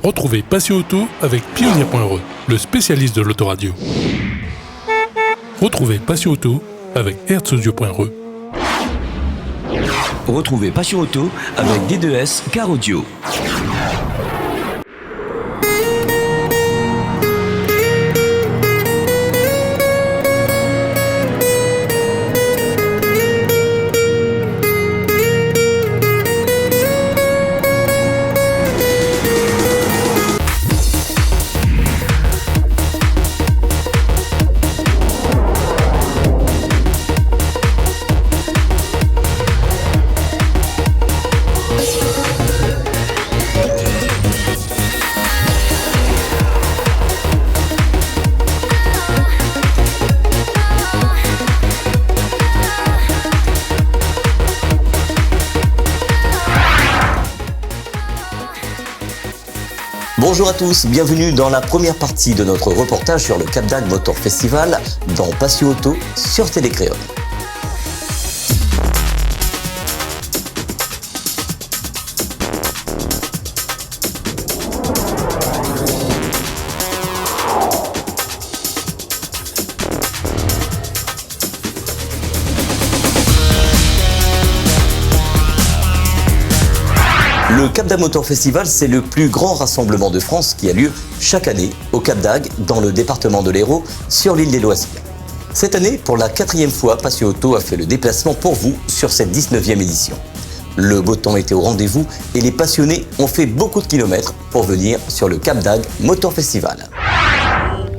Retrouvez Passion Auto avec Pioneer.re, le spécialiste de l'autoradio. Retrouvez Passion Auto avec Herzaudio.re. Retrouvez Passion Auto avec D2S Car Audio. Bonjour à tous, bienvenue dans la première partie de notre reportage sur le Cap d'Agde Motor Festival dans Passion Auto sur Télécréole. Le Cap d'Agde Motor Festival, c'est le plus grand rassemblement de France qui a lieu chaque année au Cap d'Agde, dans le département de l'Hérault, sur l'île des Loisirs. Cette année, pour la 4e fois, Passion Auto a fait le déplacement pour vous sur cette 19e édition. Le beau temps était au rendez-vous et les passionnés ont fait beaucoup de kilomètres pour venir sur le Cap d'Agde Motor Festival.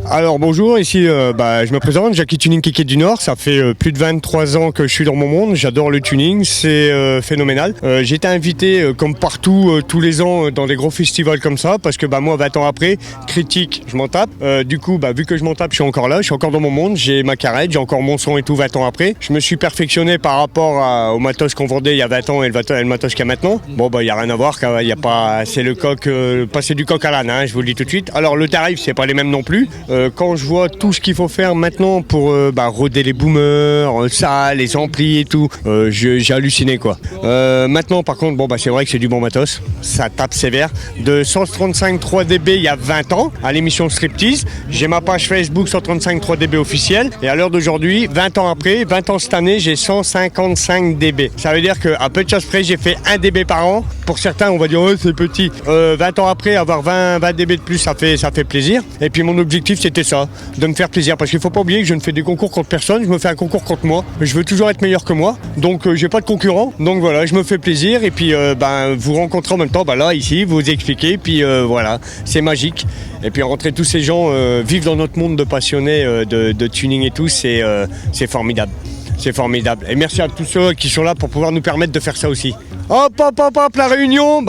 Alors bonjour, ici je me présente, Jackie Tuning Kéké du Nord, ça fait plus de 23 ans que je suis dans mon monde, j'adore le tuning, c'est phénoménal. J'ai été invité comme partout tous les ans dans des gros festivals comme ça, parce que moi 20 ans après, critique, je m'en tape. Du coup, vu que je m'en tape, je suis encore là, je suis encore dans mon monde, j'ai ma carrette, j'ai encore mon son et tout 20 ans après. Je me suis perfectionné par rapport au matos qu'on vendait il y a 20 ans et le matos qu'il y a maintenant. Bon il n'y a rien à voir, il y a pas, c'est le coq, passer du coq à l'âne, je vous le dis tout de suite. Alors le tarif, c'est pas les mêmes non plus. Quand je vois tout ce qu'il faut faire maintenant pour roder les boomers, ça, les amplis et tout, j'ai halluciné quoi. Maintenant par contre, c'est vrai que c'est du bon matos, ça tape sévère. De 135 3dB il y a 20 ans, à l'émission Striptease, j'ai ma page Facebook 135 3dB officielle, et à l'heure d'aujourd'hui, 20 ans après, 20 ans cette année, j'ai 155 dB. Ça veut dire qu'à peu de choses près, j'ai fait 1 dB par an. Pour certains, on va dire, c'est petit. 20 ans après, avoir 20 dB de plus, ça fait plaisir. Et puis mon objectif, c'était ça, de me faire plaisir, parce qu'il faut pas oublier que je ne fais des concours contre personne, je me fais un concours contre moi, je veux toujours être meilleur que moi, donc j'ai pas de concurrent, donc voilà, je me fais plaisir, et puis vous rencontrez en même temps, là ici, vous expliquez, puis voilà, c'est magique, et puis rentrer tous ces gens, vivre dans notre monde de passionnés de tuning et tout, c'est formidable. C'est formidable. Et merci à tous ceux qui sont là pour pouvoir nous permettre de faire ça aussi. Hop, la réunion,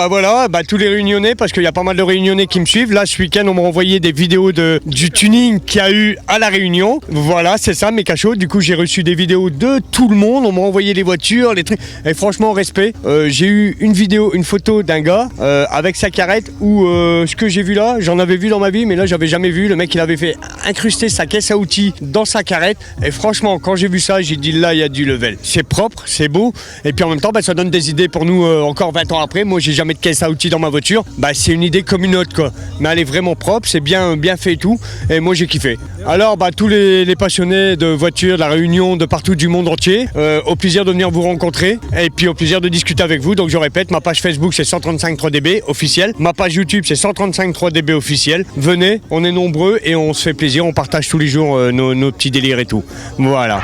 tous les réunionnais, parce qu'il y a pas mal de réunionnais qui me suivent. Là, ce week-end, on m'a envoyé des vidéos du tuning qu'il y a eu à la Réunion. Voilà, c'est ça, mes cachots. Du coup, j'ai reçu des vidéos de tout le monde. On m'a envoyé les voitures, les trucs. Et franchement, respect. J'ai eu une photo d'un gars avec sa carrette où ce que j'ai vu là, j'en avais vu dans ma vie, mais là, j'avais jamais vu. Le mec, il avait fait incruster sa caisse à outils dans sa carrette. Et franchement, quand j'ai vu ça, j'ai dit là, il y a du level. C'est propre, c'est beau. Et puis en même temps, ça donne des idées pour nous encore 20 ans après. Moi, j'ai jamais de caisse à outils dans ma voiture. C'est une idée comme une autre, quoi. Mais elle est vraiment propre, c'est bien fait et tout. Et moi, j'ai kiffé. Alors, tous les passionnés de voitures, de la Réunion, de partout du monde entier, au plaisir de venir vous rencontrer. Et puis au plaisir de discuter avec vous. Donc, je répète, ma page Facebook, c'est 135 3dB officiel. Ma page YouTube, c'est 135 3dB officiel. Venez, on est nombreux et on se fait plaisir. On partage tous les jours nos petits délires et tout. Voilà.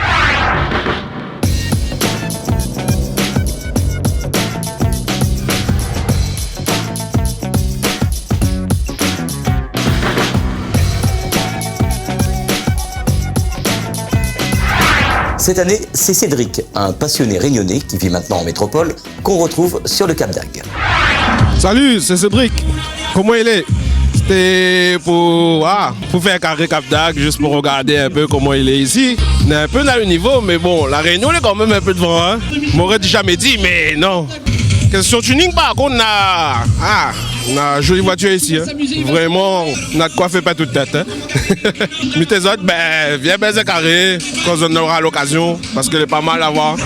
Cette année, c'est Cédric, un passionné réunionnais qui vit maintenant en métropole, qu'on retrouve sur le Cap d'Agde. Salut, c'est Cédric. Comment il est? C'était pour faire carré Cap d'Agde, juste pour regarder un peu comment il est ici. On est un peu dans le niveau, mais bon, la Réunion est quand même un peu devant. Hein? M'aurait jamais dit, mais non. Question tuning, par contre, on a une jolie voiture ici. Hein. Vraiment, on a de quoi faire pas toute tête. Hein. Mais tes autres, viens baiser carré quand on aura l'occasion, parce qu'elle est pas mal à voir.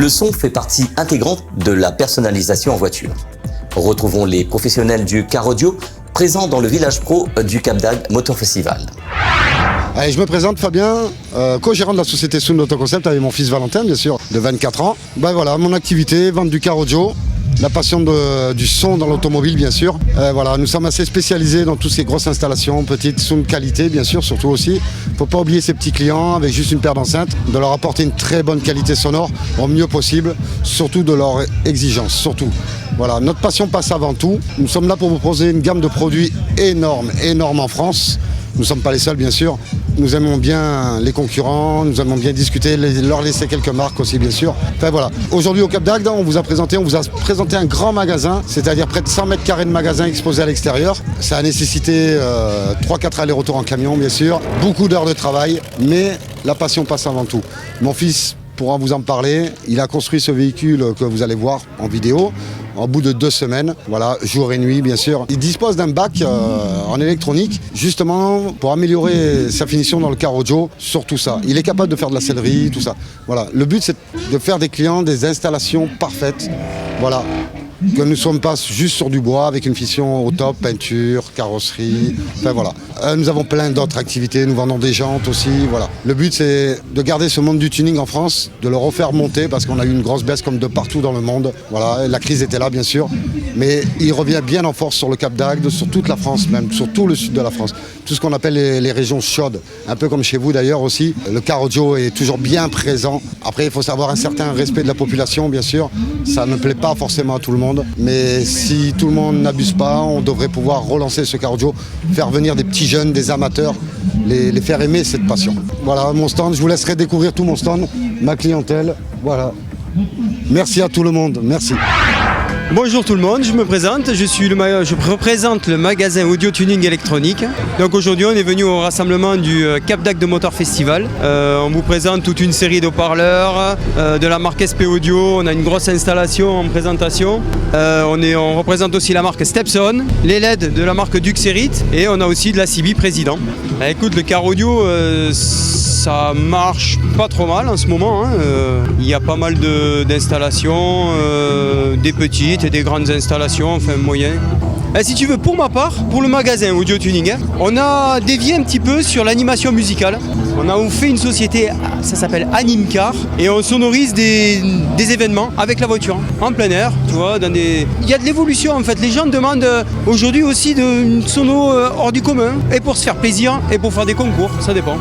Le son fait partie intégrante de la personnalisation en voiture. Retrouvons les professionnels du car audio présents dans le village pro du Cap d'Agde Motor Festival. Allez, je me présente Fabien, co-gérant de la société Sound Autoconcept avec mon fils Valentin, bien sûr, de 24 ans. Voilà, mon activité, vente du car audio, la passion du son dans l'automobile, bien sûr. Voilà, nous sommes assez spécialisés dans toutes ces grosses installations, petites sound qualité, bien sûr, surtout aussi. Il ne faut pas oublier ces petits clients avec juste une paire d'enceintes, de leur apporter une très bonne qualité sonore au mieux possible, surtout de leur exigence, surtout. Voilà, notre passion passe avant tout. Nous sommes là pour vous proposer une gamme de produits énorme en France. Nous ne sommes pas les seuls, bien sûr. Nous aimons bien les concurrents, nous aimons bien discuter, leur laisser quelques marques aussi, bien sûr. Enfin voilà. Aujourd'hui au Cap d'Agde, on vous a présenté un grand magasin, c'est-à-dire près de 100 mètres carrés de magasin exposé à l'extérieur. Ça a nécessité 3-4 allers-retours en camion, bien sûr. Beaucoup d'heures de travail, mais la passion passe avant tout. Mon fils pourra vous en parler. Il a construit ce véhicule que vous allez voir en vidéo. En bout de 2 semaines, voilà, jour et nuit bien sûr. Il dispose d'un bac en électronique, justement pour améliorer sa finition dans le car audio, sur tout ça. Il est capable de faire de la sellerie, tout ça. Voilà. Le but c'est de faire des clients des installations parfaites. Voilà. Que nous ne sommes pas juste sur du bois avec une finition au top, peinture, carrosserie, enfin voilà. Nous avons plein d'autres activités, nous vendons des jantes aussi, voilà. Le but c'est de garder ce monde du tuning en France, de le refaire monter parce qu'on a eu une grosse baisse comme de partout dans le monde. Voilà, la crise était là bien sûr, mais il revient bien en force sur le Cap d'Agde, sur toute la France même, sur tout le sud de la France. Tout ce qu'on appelle les régions chaudes, un peu comme chez vous d'ailleurs aussi. Le car audio est toujours bien présent. Après il faut savoir un certain respect de la population bien sûr, ça ne plaît pas forcément à tout le monde. Mais si tout le monde n'abuse pas, on devrait pouvoir relancer ce car audio, faire venir des petits jeunes, des amateurs, les faire aimer cette passion. Voilà mon stand, je vous laisserai découvrir tout mon stand, ma clientèle, voilà. Merci à tout le monde, merci. Bonjour tout le monde, je me présente, je représente le magasin Audio Tuning Électronique. Donc aujourd'hui on est venu au rassemblement du Cap d'Agde Motor Festival. On vous présente toute une série de haut-parleurs de la marque SP Audio, on a une grosse installation en présentation. On représente aussi la marque Stepson, les LED de la marque Duxerit et on a aussi de la CB Président. Écoute, le car audio ça marche pas trop mal en ce moment. Il y a pas mal d'installations, des petites et des grandes installations, enfin moyennes. Si tu veux, pour ma part, pour le magasin Audio Tuning, on a dévié un petit peu sur l'animation musicale. On a fait une société, ça s'appelle Animcar, et on sonorise des événements avec la voiture, en plein air, tu vois, il y a de l'évolution en fait. Les gens demandent aujourd'hui aussi une sono hors du commun, et pour se faire plaisir, et pour faire des concours, ça dépend.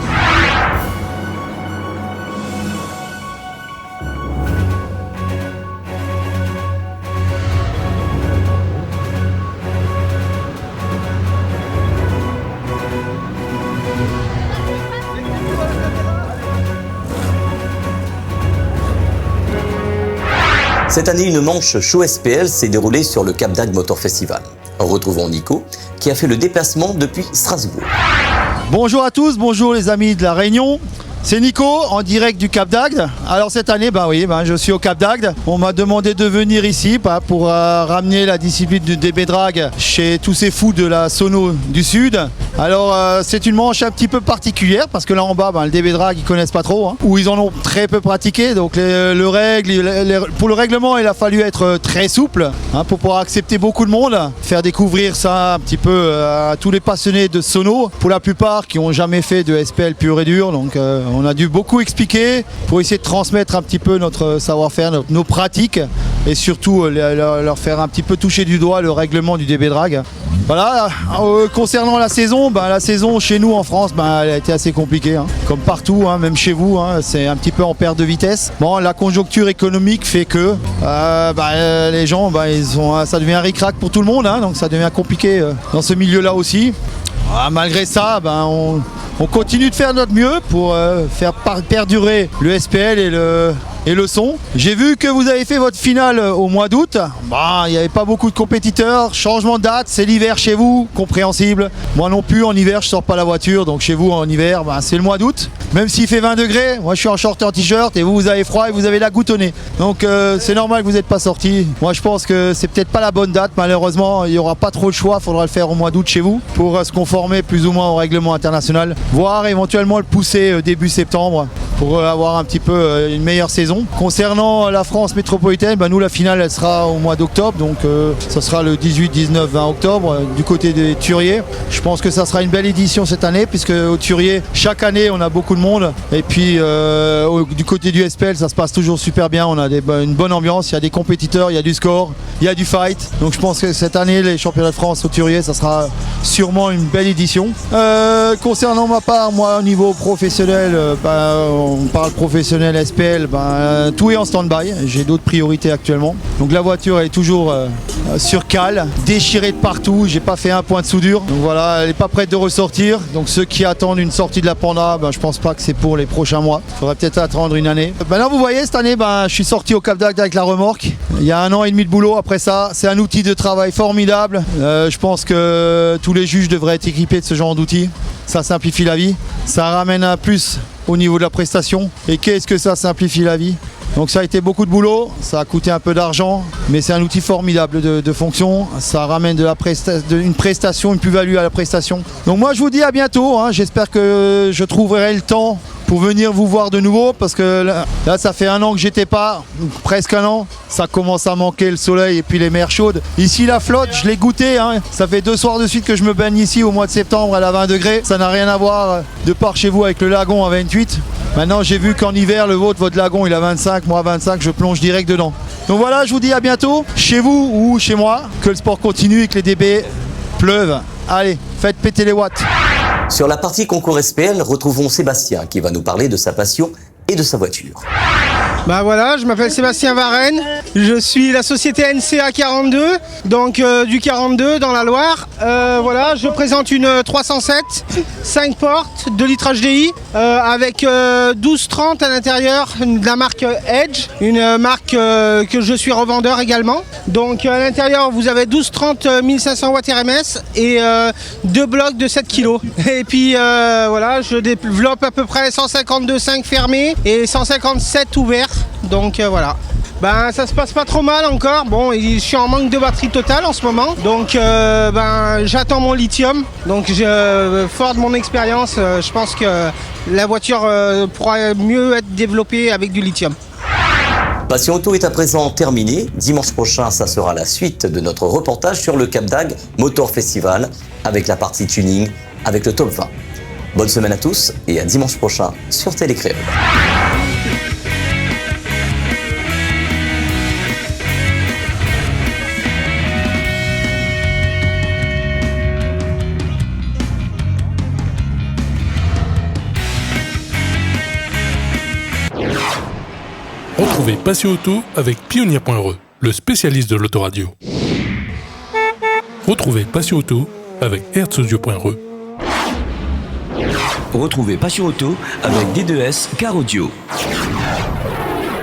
Cette année, une manche show SPL s'est déroulée sur le Cap d'Agde Motor Festival. Retrouvons Nico, qui a fait le déplacement depuis Strasbourg. Bonjour à tous, bonjour les amis de la Réunion. C'est Nico, en direct du Cap d'Agde. Alors cette année, je suis au Cap d'Agde. On m'a demandé de venir ici pour ramener la discipline du DB Drag chez tous ces fous de la sono du Sud. Alors c'est une manche un petit peu particulière parce que là en bas, le DB Drag ils connaissent pas trop, ou ils en ont très peu pratiqué. Donc pour le règlement, il a fallu être très souple pour pouvoir accepter beaucoup de monde, faire découvrir ça un petit peu à tous les passionnés de sono, pour la plupart qui n'ont jamais fait de SPL pur et dur. Donc on a dû beaucoup expliquer pour essayer de transmettre un petit peu notre savoir-faire, nos pratiques et surtout leur faire un petit peu toucher du doigt le règlement du DB Drag. Voilà, concernant la saison chez nous en France, elle a été assez compliquée, comme partout, même chez vous, c'est un petit peu en perte de vitesse. Bon, la conjoncture économique fait que les gens, ça devient un ric-rac pour tout le monde, donc ça devient compliqué dans ce milieu-là aussi. Malgré ça, on continue de faire notre mieux pour faire perdurer le SPL et le son. J'ai vu que vous avez fait votre finale au mois d'août. Il n'y avait pas beaucoup de compétiteurs. Changement de date, c'est l'hiver chez vous, compréhensible. Moi non plus, en hiver, je sors pas la voiture. Donc chez vous, en hiver, c'est le mois d'août. Même s'il fait 20 degrés, moi je suis en short et en t-shirt et vous avez froid et vous avez la goutte au nez. Donc c'est normal que vous n'êtes pas sorti. Moi je pense que c'est peut-être pas la bonne date. Malheureusement, il n'y aura pas trop le choix. Il faudra le faire au mois d'août chez vous pour se conformer plus ou moins au règlement international. Voire éventuellement le pousser début septembre pour avoir un petit peu une meilleure saison. Concernant la France métropolitaine, nous la finale elle sera au mois d'octobre, donc ça sera le 18, 19, 20 octobre du côté des Turiers. Je pense que ça sera une belle édition cette année puisque au Turiers, chaque année on a beaucoup de monde et puis du côté du SPL ça se passe toujours super bien, on a une bonne ambiance, il y a des compétiteurs, il y a du score, il y a du fight, donc je pense que cette année les championnats de France au Turiers ça sera sûrement une belle édition. Concernant ma part, moi au niveau professionnel, on parle professionnel SPL, tout est en stand-by, j'ai d'autres priorités actuellement, donc la voiture elle est toujours sur cale, déchirée de partout, j'ai pas fait un point de soudure, donc voilà, elle n'est pas prête de ressortir, donc ceux qui attendent une sortie de la Panda, je pense pas que c'est pour les prochains mois, il faudrait peut-être attendre une année. Là vous voyez cette année je suis sorti au Cap d'Agde avec la remorque, il y a 1 an et demi de boulot après ça, c'est un outil de travail formidable, je pense que tous les juges devraient être équipés de ce genre d'outils, ça simplifie la vie, ça ramène un plus au niveau de la prestation, et qu'est-ce que ça simplifie la vie? Donc ça a été beaucoup de boulot, ça a coûté un peu d'argent, mais c'est un outil formidable de fonction, ça ramène une prestation, une plus-value à la prestation. Donc moi je vous dis à bientôt, j'espère que je trouverai le temps pour venir vous voir de nouveau, parce que là ça fait 1 an que j'étais pas, presque 1 an, ça commence à manquer le soleil et puis les mers chaudes. Ici la flotte, je l'ai goûté, ça fait 2 soirs de suite que je me baigne ici au mois de septembre, elle a 20 degrés, ça n'a rien à voir de par chez vous avec le lagon à 28. Maintenant j'ai vu qu'en hiver votre lagon il a 25, moi 25, je plonge direct dedans. Donc voilà, je vous dis à bientôt, chez vous ou chez moi, que le sport continue et que les DB pleuvent. Allez, faites péter les watts. Sur la partie concours SPL, retrouvons Sébastien qui va nous parler de sa passion et de sa voiture. Voilà, je m'appelle Sébastien Varenne, je suis la société NCA 42, donc du 42 dans la Loire. Voilà, je présente une 307, 5 portes, 2 litres HDI, avec 1230 à l'intérieur, de la marque Edge, une marque que je suis revendeur également. Donc à l'intérieur vous avez 1230 1500 watts RMS et 2 blocs de 7 kg. Et puis voilà, je développe à peu près 152,5 fermés et 157 ouverts. Donc voilà. Ça se passe pas trop mal encore. Bon, je suis en manque de batterie totale en ce moment. Donc j'attends mon lithium. Donc fort de mon expérience, je pense que la voiture pourra mieux être développée avec du lithium. Passion Auto est à présent terminée. Dimanche prochain, ça sera la suite de notre reportage sur le Cap d'Agde Motor Festival avec la partie tuning, avec le top 20. Bonne semaine à tous et à dimanche prochain sur Télécréole. Retrouvez Passion Auto avec Pioneer.re, le spécialiste de l'autoradio. Retrouvez Passion Auto avec Herzaudio.re. Retrouvez Passion Auto avec D2S Car Audio.